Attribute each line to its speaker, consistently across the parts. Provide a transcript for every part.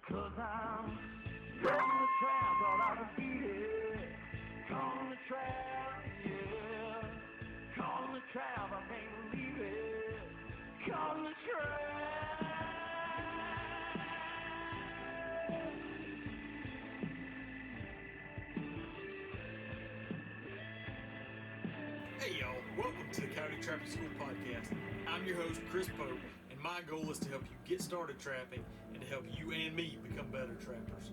Speaker 1: 'Cause I'm on the trap, all I would beat it. Calling the trap, yeah. Calling the trap, I can't believe it. Calling the trap.
Speaker 2: Hey y'all, welcome to the Coyote Trapping School Podcast. I'm your host, Chris Pope, and my goal is to help you get started trapping and to help you and me become better trappers.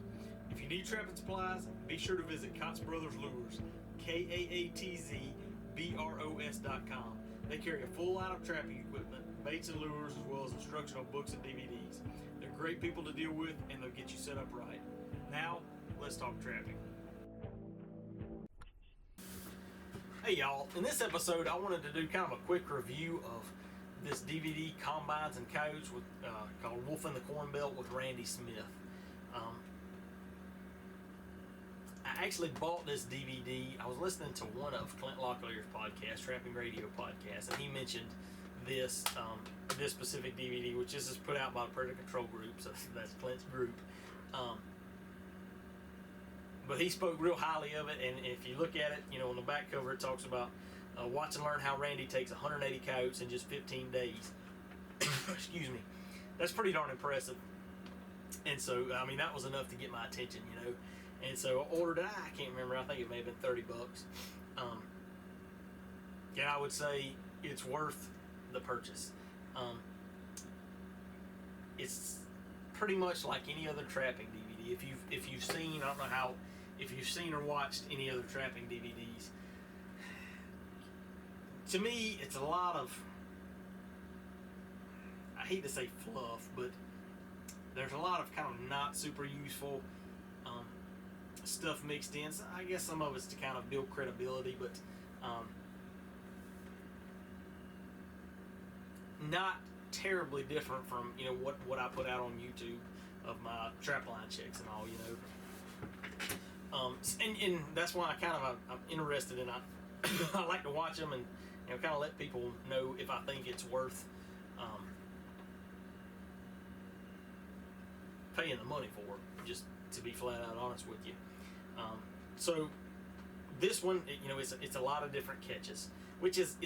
Speaker 2: If you need trapping supplies, be sure to visit Kotz Brothers Lures, KAATZBROS.com. They carry a full line of trapping equipment, baits and lures, as well as instructional books and DVDs. They're great people to deal with, and they'll get you set up right. Now, let's talk trapping. Hey y'all, in this episode I wanted to do kind of a quick review of this DVD, Combines and Coyotes, called Wolf in the Corn Belt with Randy Smith. I actually bought this DVD. I was listening to one of Clint Locklear's podcasts, Trapping Radio podcast, and he mentioned this this specific DVD, which this is put out by the Predator Control Group, so that's Clint's group. But he spoke real highly of it, and if you look at it, you know, on the back cover it talks about watch and learn how Randy takes 180 coyotes in just 15 days. Excuse me. That's pretty darn impressive. And so, I mean, that was enough to get my attention, you know. And so I ordered it. I can't remember. I think it may have been $30. And I would say it's worth the purchase. It's pretty much like any other trapping DVD. If you've seen, I don't know if you've seen or watched any other trapping DVDs, to me it's a lot of, I hate to say fluff, but there's a lot of kind of not super useful stuff mixed in. So I guess some of it's to kind of build credibility, but not terribly different from, you know, what I put out on YouTube of my trapline checks and all, you know. And that's why I'm interested in. I like to watch them and, you know, kind of let people know if I think it's worth paying the money for, just to be flat out honest with you. So this one, you know, it's a lot of different catches, which is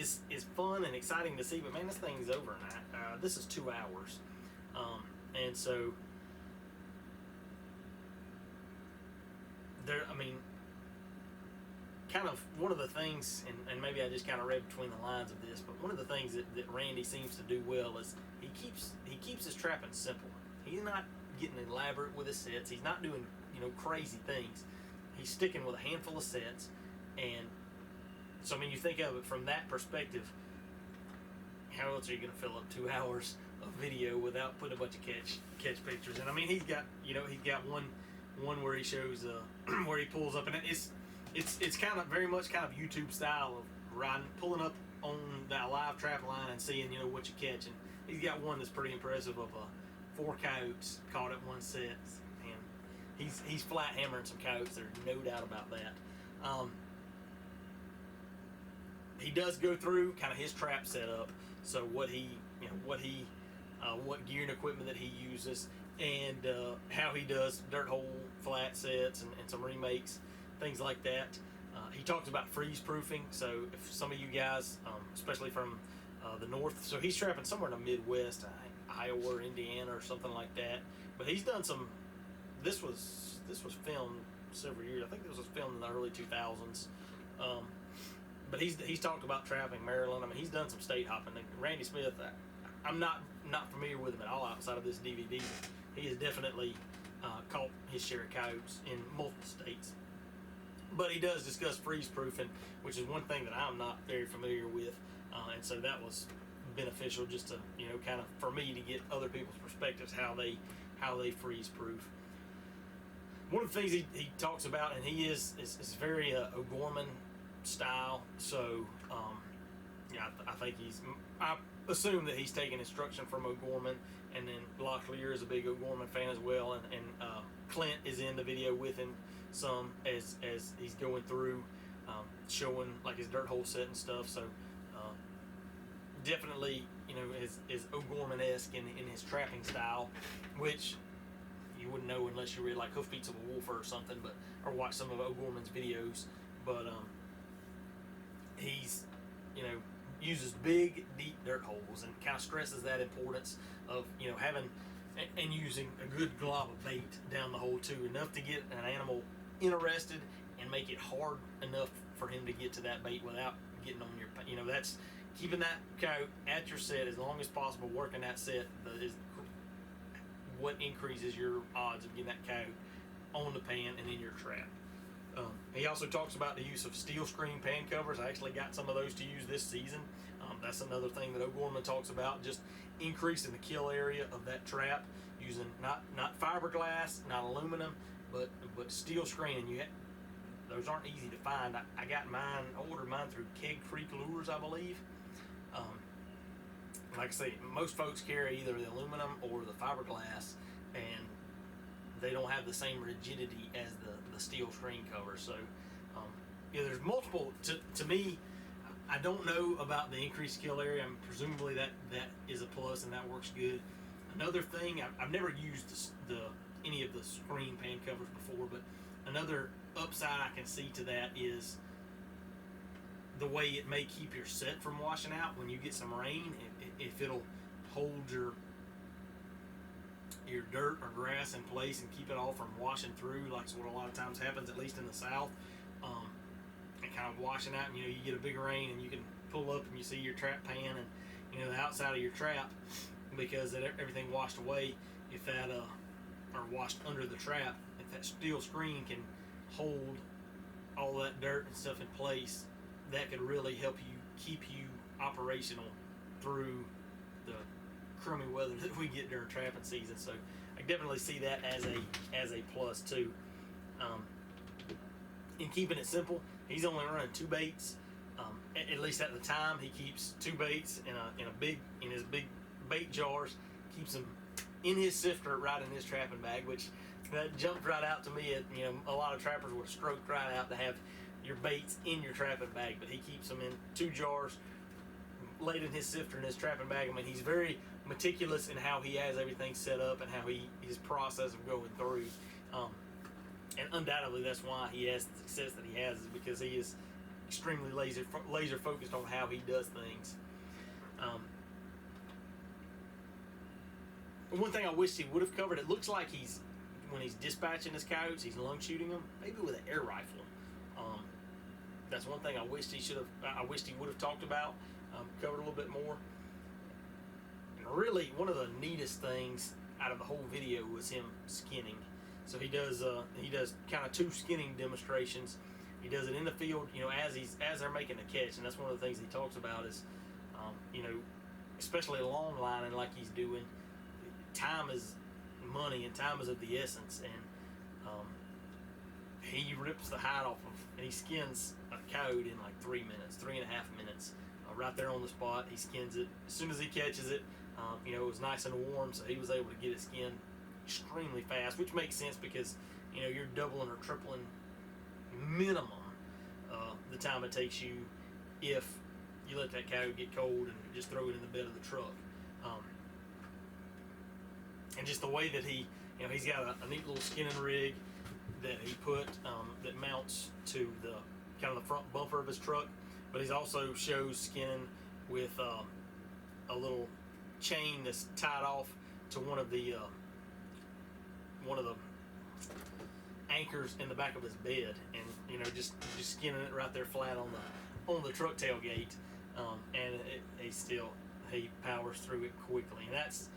Speaker 2: fun and exciting to see. But man, this thing's overnight. This is 2 hours, and so there. I mean, kind of one of the things, and maybe I just kind of read between the lines of this, but one of the things that Randy seems to do well is he keeps his trapping simple. He's not getting elaborate with his sets. He's not doing, you know, crazy things. He's sticking with a handful of sets. And so, I mean, you think of it from that perspective, how else are you going to fill up 2 hours of video without putting a bunch of catch pictures? And I mean, he's got one where he shows where he pulls up, and it's kind of very much kind of YouTube style of pulling up on that live trap line and seeing, you know, what you catch. And he's got one that's pretty impressive of 4 coyotes caught at one set, and he's flat hammering some coyotes. There's no doubt about that. He does go through kind of his trap setup, so what gear and equipment that he uses, and how he does dirt hole flat sets and some remakes, things like that. He talks about freeze proofing. So if some of you guys, especially from the north, so he's trapping somewhere in the Midwest, Iowa or Indiana or something like that. But he's done some. This was filmed several years. I think this was filmed in the early 2000s. But he's talked about trapping Maryland. I mean, he's done some state hopping. And Randy Smith, I'm not familiar with him at all outside of this DVD. He has definitely caught his share of coyotes in multiple states. But he does discuss freeze proofing, which is one thing that I'm not very familiar with, and so that was beneficial just to, you know, kind of for me to get other people's perspectives how they freeze proof. One of the things he talks about, and he is very O'Gorman style. So yeah, I think I assume that he's taking instruction from O'Gorman, and then Locklear is a big O'Gorman fan as well, and Clint is in the video with him some as he's going through showing like his dirt hole set and stuff. So definitely, you know, is O'Gorman-esque in his trapping style, which you you wouldn't know unless you read like Hoofbeats of a Wolfer or something, but or watch some of O'Gorman's videos. But he's, you know, uses big, deep dirt holes and kind of stresses that importance of, you know, having and using a good glob of bait down the hole too, enough to get an animal interested and make it hard enough for him to get to that bait without getting on your, you know, that's keeping that coyote at your set as long as possible, working that set is what increases your odds of getting that coyote on the pan and in your trap. He also talks about the use of steel screen pan covers. I actually got some of those to use this season. That's another thing that O'Gorman talks about, just increasing the kill area of that trap using not fiberglass, not aluminum, but steel screen. And those aren't easy to find. I got mine, ordered mine through Keg Creek Lures, I believe. Like I say, most folks carry either the aluminum or the fiberglass, and they don't have the same rigidity as the steel screen cover. So, yeah, there's multiple. To me, I don't know about the increased kill area. Presumably that is a plus and that works good. Another thing, I've never used any of the screen pan covers before, but another upside I can see to that is the way it may keep your set from washing out when you get some rain. If it'll hold your dirt or grass in place and keep it all from washing through, like what a lot of times happens, at least in the South, and kind of washing out. And, you know, you get a big rain and you can pull up and you see your trap pan and, you know, the outside of your trap, because everything washed away. If that or washed under the trap, if that steel screen can hold all that dirt and stuff in place, that could really help you keep you operational through the crummy weather that we get during trapping season. So I definitely see that as a plus too. In keeping it simple, he's only running 2 baits. At least at the time, he keeps 2 baits in his big bait jars. Keeps them in his sifter, right in his trapping bag, which that jumped right out to me. You know, a lot of trappers would have stroked right out to have your baits in your trapping bag, but he keeps them in 2 jars, laid in his sifter in his trapping bag. I mean, he's very meticulous in how he has everything set up and how his process of going through. And undoubtedly, that's why he has the success that he has, is because he is extremely laser focused on how he does things. One thing I wish he would have covered, it looks like when he's dispatching his coyotes, he's lung shooting them, maybe with an air rifle. That's one thing I wished he would have talked about, covered a little bit more. And really, one of the neatest things out of the whole video was him skinning. So he does kind of 2 skinning demonstrations. He does it in the field, you know, as they're making the catch, and that's one of the things he talks about is, you know, especially long lining like he's doing. Time is money, and time is of the essence. And he rips the hide off and he skins a coyote in like 3 minutes, 3.5 minutes, right there on the spot. He skins it as soon as he catches it. You know, it was nice and warm, so he was able to get it skinned extremely fast, which makes sense because, you know, you're doubling or tripling minimum the time it takes you if you let that coyote get cold and just throw it in the bed of the truck. And just the way that he, you know, he's got a neat little skinning rig that he put that mounts to the kind of the front bumper of his truck, but he also shows skinning with a little chain that's tied off to one of the anchors in the back of his bed, and, you know, just skinning it right there flat on the truck tailgate, and he powers through it quickly. And that's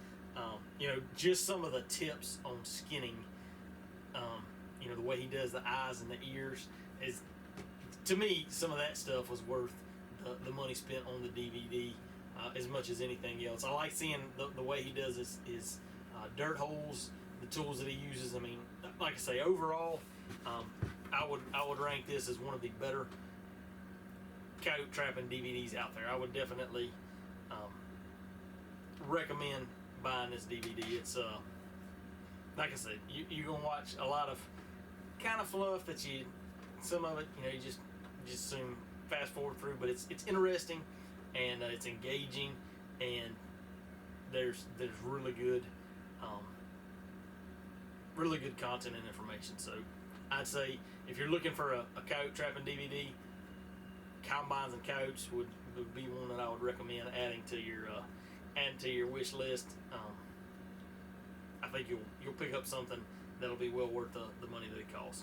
Speaker 2: you know, just some of the tips on skinning. You know, the way he does the eyes and the ears is, to me, some of that stuff was worth the money spent on the DVD as much as anything else. I like seeing the way he does his dirt holes, the tools that he uses. I mean, like I say, overall, I would rank this as one of the better coyote trapping DVDs out there. I would definitely recommend buying this DVD. It's like I said, you're gonna watch a lot of kind of fluff that some of it, you know, you just soon fast forward through, but it's interesting and it's engaging, and there's really good really good content and information. So I'd say if you're looking for a coyote trapping DVD, combines and coyotes would be one that I would recommend adding to your wish list. I think you'll pick up something that'll be well worth the money that it costs.